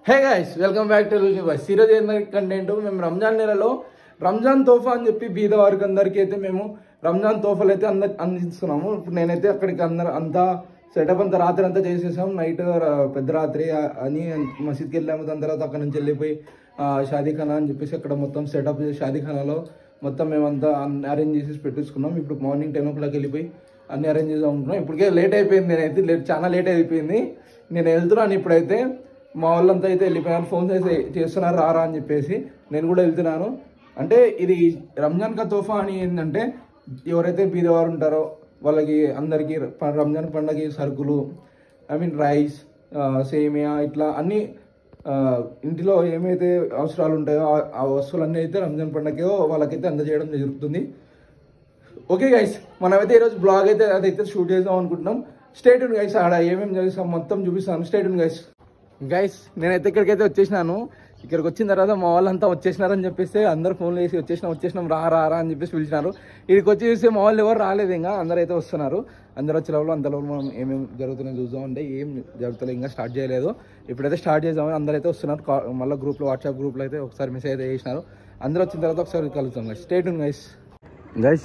Hey guys welcome back to రుచి boys. ఈరోజు ఏంటంటే కంటెంట్ మేము రంజాన్ నెలలో రంజాన్ తోఫా అని చెప్పి బీద వారికి అందరికీ అయితే మేము రంజాన్ తోఫాలు అయితే అందిస్తున్నాము. ఇప్పుడు నేనైతే అక్కడికి అంతా సెటప్ అంతా రాత్రి అంతా చేసేసాం. నైట్ పెద్ద రాత్రి అని మసీద్కి వెళ్ళాము. దాని తర్వాత అక్కడ నుంచి వెళ్ళిపోయి షాదీఖానా అని చెప్పేసి అక్కడ మొత్తం సెటప్ చేసి షాదీఖానాలో మొత్తం మేమంతా అరేంజ్ చేసేసి పెట్టించుకున్నాం. ఇప్పుడు మార్నింగ్ 10 o'clock వెళ్ళిపోయి అన్ని అరేంజ్ చేద్దాం అనుకున్నాం. ఇప్పటికే లేట్ అయిపోయింది. నేనైతే చాలా లేట్ అయిపోయింది. నేను వెళ్తున్నాను ఇప్పుడైతే. మా వాళ్ళంతా అయితే వెళ్ళిపోయాను. ఫోన్స్ అయితే చేస్తున్నారు రారా అని చెప్పేసి. నేను కూడా వెళ్తున్నాను. అంటే ఇది రంజాన్ కా తోఫా అని ఏంటంటే ఎవరైతే బీదవారు ఉంటారో వాళ్ళకి అందరికీ రంజాన్ పండుగకి సరుకులు, రైస్, సేమియా ఇట్లా అన్ని ఇంటిలో ఏమైతే అవసరాలు ఉంటాయో ఆ వస్తువులన్నీ అయితే రంజాన్ పండుగకి వాళ్ళకైతే అందజేయడం జరుగుతుంది. ఓకే గైస్, మనమైతే ఈరోజు బ్లాగ్ అయితే అదైతే షూట్ చేద్దాం అనుకుంటున్నాం. Stay tune guys. ఆడ ఏమేమి చేస్తాం మొత్తం చూపిస్తాను. Stay tune guys. నేనైతే ఇక్కడికైతే వచ్చేసినాను. ఇక్కడికి వచ్చిన తర్వాత మా వాళ్ళంతా వచ్చేసినారని చెప్పేసి అందరు ఫోన్లు వేసి వచ్చేసినాం రా అని చెప్పేసి పిలిచినారు. ఇక్కడికి వచ్చి చూస్తే మా వాళ్ళు ఎవరు రాలేదు. ఇంకా అందరూ అయితే వస్తున్నారు. అందరూ వచ్చే లోపల అంతలో మనం ఏమేమి జరుగుతున్నాయో చూద్దాం. అంటే ఏం జరుగుతుంది ఇంకా స్టార్ట్ చేయలేదు. ఇప్పుడైతే స్టార్ట్ చేద్దామని అందరూ అయితే వస్తున్నారు. మళ్ళీ గ్రూప్లో వాట్సాప్ గ్రూప్లో అయితే ఒకసారి మెసేజ్ అయితే చేసినారు. అందరూ వచ్చిన తర్వాత ఒకసారి కలుగుతాం గైస్. Stay tune guys.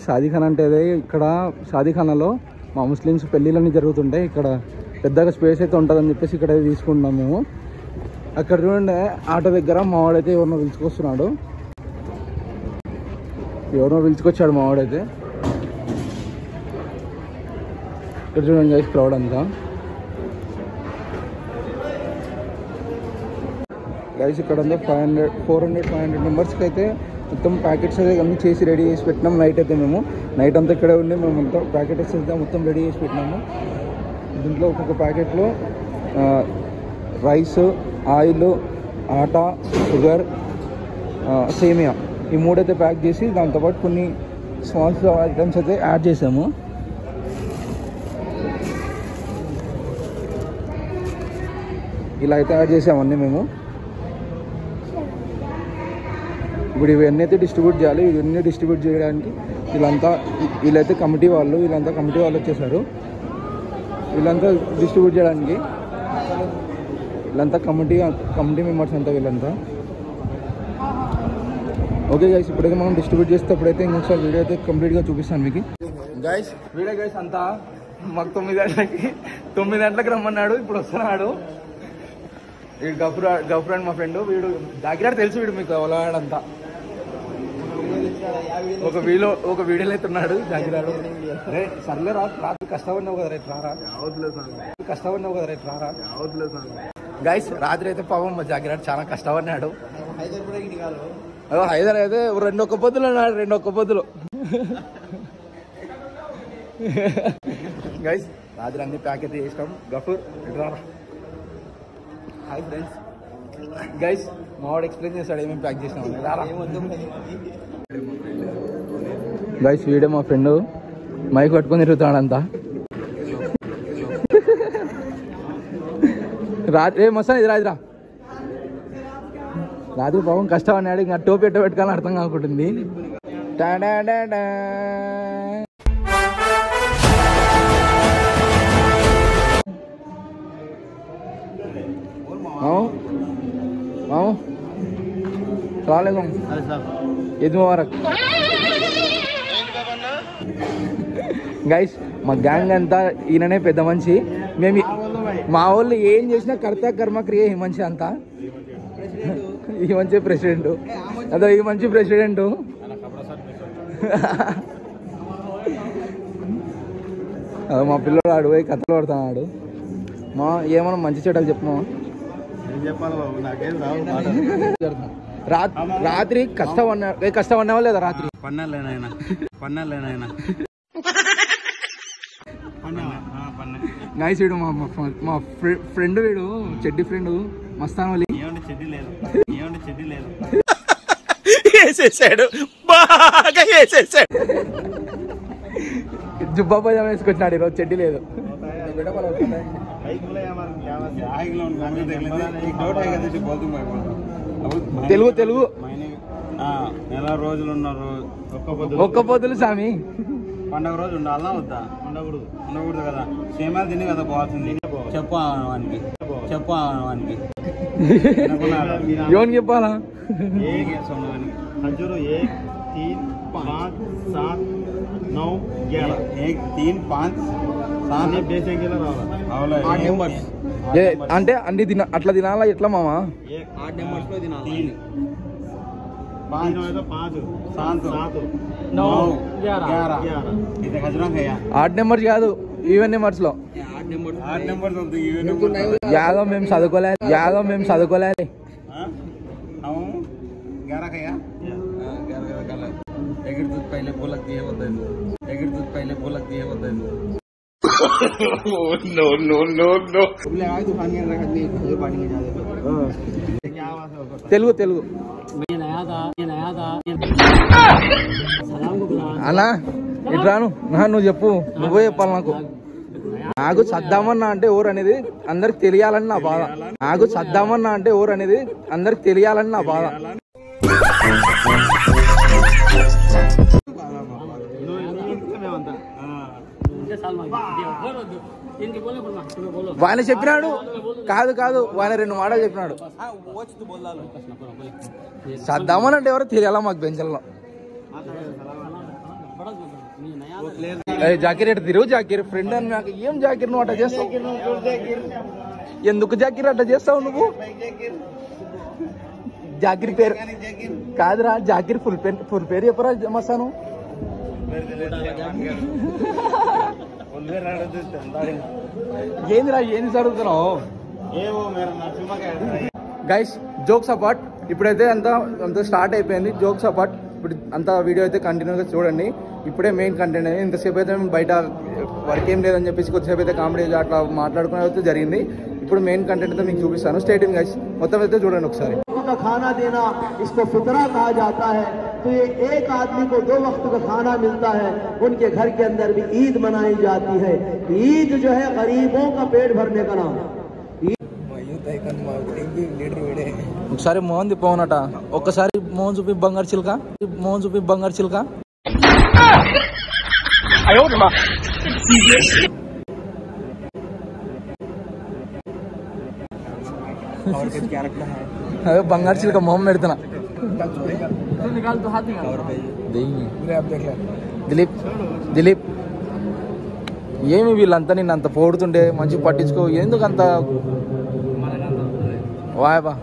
షాదీఖానా అంటే ఇక్కడ షాదీఖానాలో మా ముస్లిమ్స్ పెళ్ళిళ్ళన్నీ జరుగుతుంటాయి. ఇక్కడ పెద్దగా స్పేస్ అయితే ఉంటుందని చెప్పేసి ఇక్కడ తీసుకుంటున్నాం మేము. అక్కడ చూడండి ఆటో దగ్గర మావాడైతే ఎవరినో పిలుచుకొస్తున్నాడు. పిలుచుకొచ్చాడు మావాడైతే. ఇక్కడ చూడండి గైస్ క్రౌడ్ అంతా. గైస్ ఇక్కడ అంతా 400-500 మెంబర్స్కి అయితే మొత్తం ప్యాకెట్స్ అయితే అన్నీ చేసి రెడీ చేసి పెట్టినాం. నైట్ అయితే మేము నైట్ అంతా ఇక్కడే ఉండి మేము మొత్తం ప్యాకెట్స్ అయితే మొత్తం రెడీ చేసి పెట్టినాము. దీంట్లో ఒక్కొక్క ప్యాకెట్లో రైస్, ఆయిల్, ఆటా, షుగర్, సేమియా ఈ మూడైతే ప్యాక్ చేసి దాంతోపాటు కొన్ని స్మాల్స్ ఐటమ్స్ అయితే యాడ్ చేసాము. ఇలా అయితే యాడ్ చేసామన్నీ మేము. ఇప్పుడు ఇవన్నీ అయితే డిస్ట్రిబ్యూట్ చేయాలి. ఇవన్నీ డిస్ట్రిబ్యూట్ చేయడానికి వీళ్ళైతే కమిటీ వాళ్ళు వచ్చేసారు. వీళ్ళంతా డిస్ట్రిబ్యూట్ చేయడానికి వీళ్ళంతా కమిటీ మెంబర్స్ అంతా వీళ్ళంతా. ఓకే గైస్, ఇప్పుడైతే మనం డిస్ట్రిబ్యూట్ చేసేటప్పుడైతే ఇంకొకసారి వీడియో అయితే కంప్లీట్గా చూపిస్తాను మీకు. గైస్ అంతా మాకు 9 గంటలకు రమ్మన్నాడు. ఇప్పుడు వస్తున్నాడు. వీడు గఫ్రాన్ మా ఫ్రెండ్. వీడు దగ్గర తెలుసు. వీడు మీకు అవలాడంతా ఒక వీడియోలో అయితే ఉన్నాడు జాగిరాడు. సర్లే రాత్రి కష్టపడినావు కదా రేపు రారా. గైస్ రాత్రి అయితే పాపం మా జాగిరాడు చాలా కష్టపడినాడు. హైదర్ అయితే 2 ఒక్క పొద్దులు అన్నాడు. 2 ఒక్క పొద్దులు. గైస్ రాత్రి అన్ని ప్యాక్ అయితే చేసినాం. గఫూర్ రారా. Hi friends. గైస్ మావాడు ఎక్స్ప్లెయిన్ చేస్తాడు ఏమేమి ప్యాక్ చేసినాం. రారా. గైస్ వీడే మా ఫ్రెండ్. మైక్ పట్టుకొని తిరుగుతాడంతా. రాత్రి మస్తాను. ఇది రాత్రి పాపం కష్టం అన్నాడు. ఇంకా టోపీ ఎట్ట పెట్టుకోవాలని అర్థం కాకుంటుంది. సలాం ఈద్ ముబారక్. గైస్ మా గ్యాంగ్ అంతా ఈయననే పెద్ద మనిషి. మేము మా వాళ్ళు ఏం చేసినా కర్త కర్మ క్రియ ఈ మనిషి అంతా. ఈ మంచి ప్రెసిడెంట్ అదో ఈ మంచి ప్రెసిడెంట్. మా పిల్లడు ఆడు కథలు పడుతున్నాడు. ఏమన్నా మంచి చెడ్డలు చెప్పమా. రాత్రి కష్టపడినావా లేదా? రాత్రి గైస్ వీడు మా ఫ్రెండ్. వీడు చెడ్డి ఫ్రెండ్ మస్తాన్ వలి. జుబ్బా పైజామా వేసుకొచ్చినాడు ఈరోజు. చెడ్డి లేదు. తెలుగు నెల రోజులు ఉన్నారు. ఒక్క పొద్దులు స్వామి. పండగ రోజు ఉండాలన్నా వద్దా? ఉండకూడదు కదా. సేమాలు తిని కదా పోవాల్సింది. చెప్పు చెప్పు వానికి ఎవరికి చెప్పాలా? खजूर 1 3 5 7 9 11 1 3 5 7 बेचेंगे रावला 8 नंबर्स అంటే అన్ని అట్లా తినాలా ఎట్లా మామా? 8 नंबर्स లో తినాలి 5 5 7 9 11 ఇది ఖజూరం है 8 నెంబర్స్ కాదు, ఈవెన్ నెంబర్స్ లో 8 नंबर्स होते ఈవెన్ నెంబర్ యాదో మేము చదువుకోలేదు हम 11 है 11 का एगर दूध पहले बोलक दिए होते नो बोले आज दुकान के रख दी खजूर पानी में जा दे क्या आवाज है తెలుగు ये नया था सलाम को बुला అన్నా ఇట్రాను నువ్వు చెప్పు, నువ్వే చెప్పాలి నాకు. నాకు సద్దామన్నా అంటే ఎవరు అనేది అందరికి తెలియాలని నా బాధ. ఆయన చెప్పినాడు కాదు ఆయన 2 మాటలు చెప్పినాడు. సద్దామని అంటే ఎవరో తెలియాలా మాకు బెంచల్లో. జాకీర్ ఎట్లా తిరుగు, జాకీర్ ఫ్రెండ్ అని నాకు ఏం జాకీర్ నువ్వు అట్లా చేస్తావు? ఎందుకు జాకీర్ అట్లా చేస్తావు నువ్వు? జాకీర్ పేరు కాదురా, జాకీర్ ఫుల్ పేరు చెప్పరా మస్తాను? ఏంది చదువుతున్నావు? గైస్ జోక్స్ అపార్ట్, ఇప్పుడైతే అంతా స్టార్ట్ అయిపోయింది. జోక్స్ అపార్ట్, ఇప్పుడు అంతా వీడియో అయితే కంటిన్యూగా చూడండి. ఇప్పుడే మెయిన్ కంటెంట్ అనేది. ఇంతసేపు అయితే మేము బయట వర్క్ ఏం లేదని చెప్పేసి కొద్దిసేపు అయితే కామెడీ అట్లా మాట్లాడుకునే అయితే జరిగింది. ఇప్పుడు మెయిన్ కంటెంట్ అయితే మీకు చూపిస్తాను. స్టే ట్యూన్ గైస్, మొత్తం అయితే చూడండి ఒకసారి. खाना देना इसको फितरा कहा जाता है। तो ये एक आदमी को 2 वक्त का खाना मिलता है, उनके घर के अंदर भी ईद मनाई जाती है। ईद जो है गरीबों का पेट भरने का नाम। ఒకసారి మోహన్ తిప్పవనట, ఒక్కసారి మోహన్ చూపి బంగారు చిలుక. అదే బంగారు చిలుక మొహం పెడుతున్నా. దిలీప్ ఏమి వీళ్ళంతా నిన్ను అంత పోడుతుండే మంచి పట్టించుకో, ఎందుకు అంత వాయబా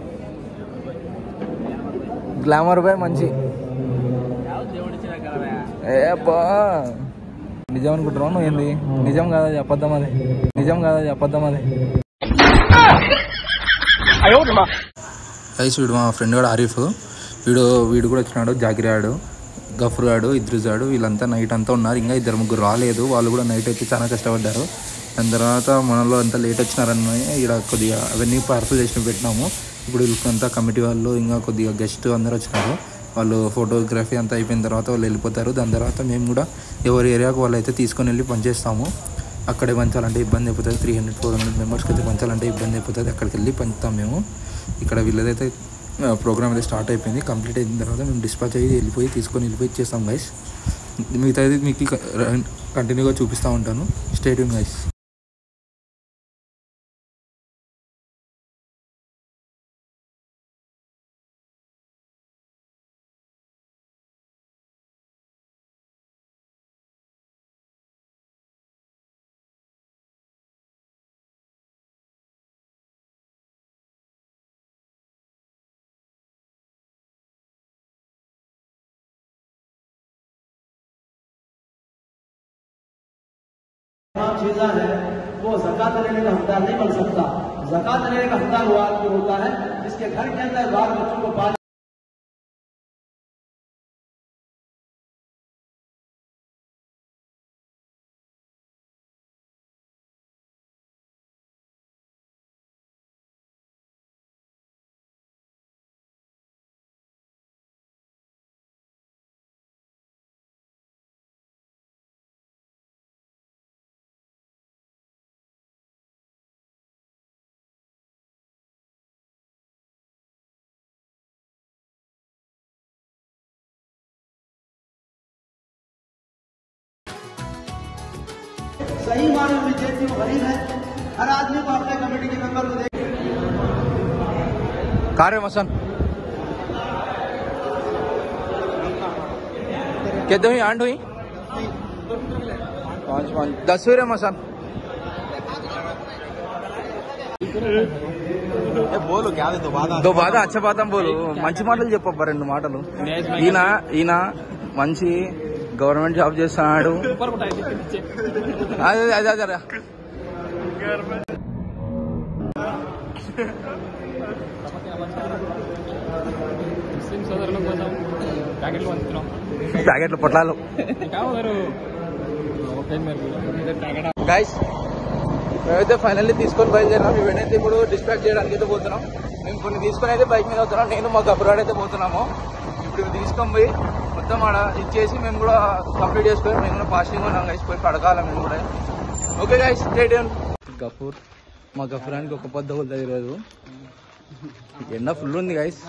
గ్లామర్ బాయ్ మంచి. ఏపా నిజం అనుకుంటున్నావు నువ్వు? ఏంది నిజం కాదా అబద్ధం అది? గైస్ వీడు మా ఫ్రెండ్ కూడా ఆరిఫ్, వీడు కూడా వచ్చినాడు. జాకిర్ ఆడు, గఫర్ ఆడు, ఇద్రిస్ ఆడు, వీళ్ళంతా నైట్ అంతా ఉన్నారు. ఇంకా 2-3 రాలేదు, వాళ్ళు కూడా నైట్ అయితే చాలా కష్టపడ్డారు. దాని తర్వాత మనలో అంతా లేట్ వచ్చినారని ఇక్కడ కొద్దిగా అవన్నీ పార్సల్ చేసి పెట్టినాము. ఇప్పుడు వీళ్ళకంతా కమిటీ వాళ్ళు ఇంకా కొద్దిగా గెస్ట్ అందరూ వచ్చినారు. వాళ్ళు ఫోటోగ్రఫీ అంతా అయిపోయిన తర్వాత వాళ్ళు వెళ్ళిపోతారు. దాని తర్వాత మేము కూడా ఎవరి ఏరియాకు వాళ్ళు అయితే తీసుకొని వెళ్ళి పనిచేస్తాము. అక్కడే పంచాలంటే ఇబ్బంది అయిపోతుంది. 300-400 మెంబర్స్కి అయితే పంచాలంటే ఇబ్బంది అయిపోతుంది. అక్కడికి వెళ్ళి పంచుతాం మేము. ఇక్కడ వీళ్ళదైతే ప్రోగ్రామ్ అయితే స్టార్ట్ అయిపోయింది. కంప్లీట్ అయిన తర్వాత మేము డిస్పాచ్ అయ్యి తీసుకొని వెళ్ళిపోయి ఇచ్చేస్తాం గైస్. మిగతా అయితే మీకు కంటిన్యూగా చూపిస్తూ ఉంటాను. Stay tune guys. चीज़ा है वो ज़कात लेने का हकदार नहीं बन सकता। ज़कात लेने का हकदार वो आदमी होता है जिसके घर के अंदर बाल बच्चों को पाल सही माने में जेबी गरीब है। हर आदमी को अपने कमेटी के मेंबर को कार्य मसन कितने हुई 8 हुई 5 10 हुई रे मसन बोलो क्या दे దో బాధ అచ్చ బాధ బోలు మంచి మాటలు చెప్పబ్బా 2 మాటలు ఈయన మంచి గవర్నమెంట్ జాబ్ చేస్తున్నాడు అదే అదే అదే ముస్లిం సోదరుల కోసం ప్యాకెట్లు పంచుతున్నాం ప్యాకెట్లు పొట్లాలు గైస్ మేమైతే ఫైనల్లీ తీసుకొని బయలుదేరాం ఇవన్నైతే ఇప్పుడు డిస్పాచ్ చేయడానికి అయితే పోతున్నాం మేము కొన్ని తీసుకొని అయితే బైక్ మీద అవుతున్నాం నేను మా గబ్రాడ్ అయితే పోతున్నాము ఇప్పుడు ఇవి తీసుకొని పోయి మొత్తం ఆడ ఇచ్చేసి మేము కూడా కంప్లీట్ చేసుకొని మేము కూడా ఫాస్టింగ్ ఉన్నాం గైస్ పోయి పడకాలి మేము కూడా okay guys stay tune Gafoor మా గఫూరానికి ఒక పొద్దు అవుతుంది ఈరోజు ఎండ ఫుల్ ఉంది గైస్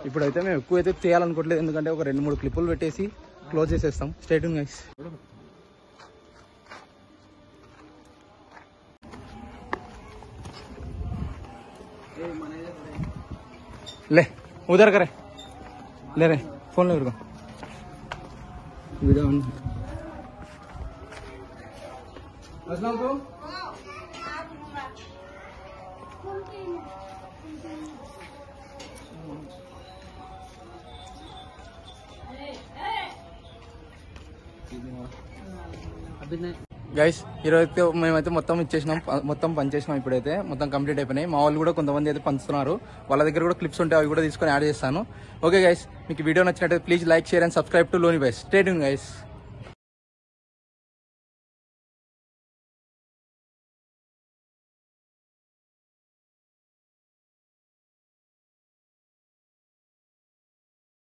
ఇప్పుడైతే మేము ఎక్కువ అయితే చేయాలనుకోవట్లేదు ఎందుకంటే ఒక 2-3 క్లిప్పులు పెట్టేసి క్లోజ్ చేసేస్తాం స్టే ట్యూన్ గైస్ ले उधर करे ले रहे फोन ले को वीडियो ऑन अस्सलाम को గైస్ ఈరోజు మేమైతే మొత్తం ఇచ్చేసినాం మొత్తం పనిచేసినాం ఇప్పుడైతే మొత్తం కంప్లీట్ అయిపోయినాయి మా వాళ్ళు కూడా కొంతమంది అయితే పంచుతున్నారు వాళ్ళ దగ్గర కూడా క్లిప్స్ ఉంటాయి అవి కూడా తీసుకొని యాడ్ చేస్తాను ఓకే గైస్ మీకు వీడియో నచ్చినట్టయితే please like share and subscribe to లోని బాయ్స్ స్టే ట్యూన్ గైస్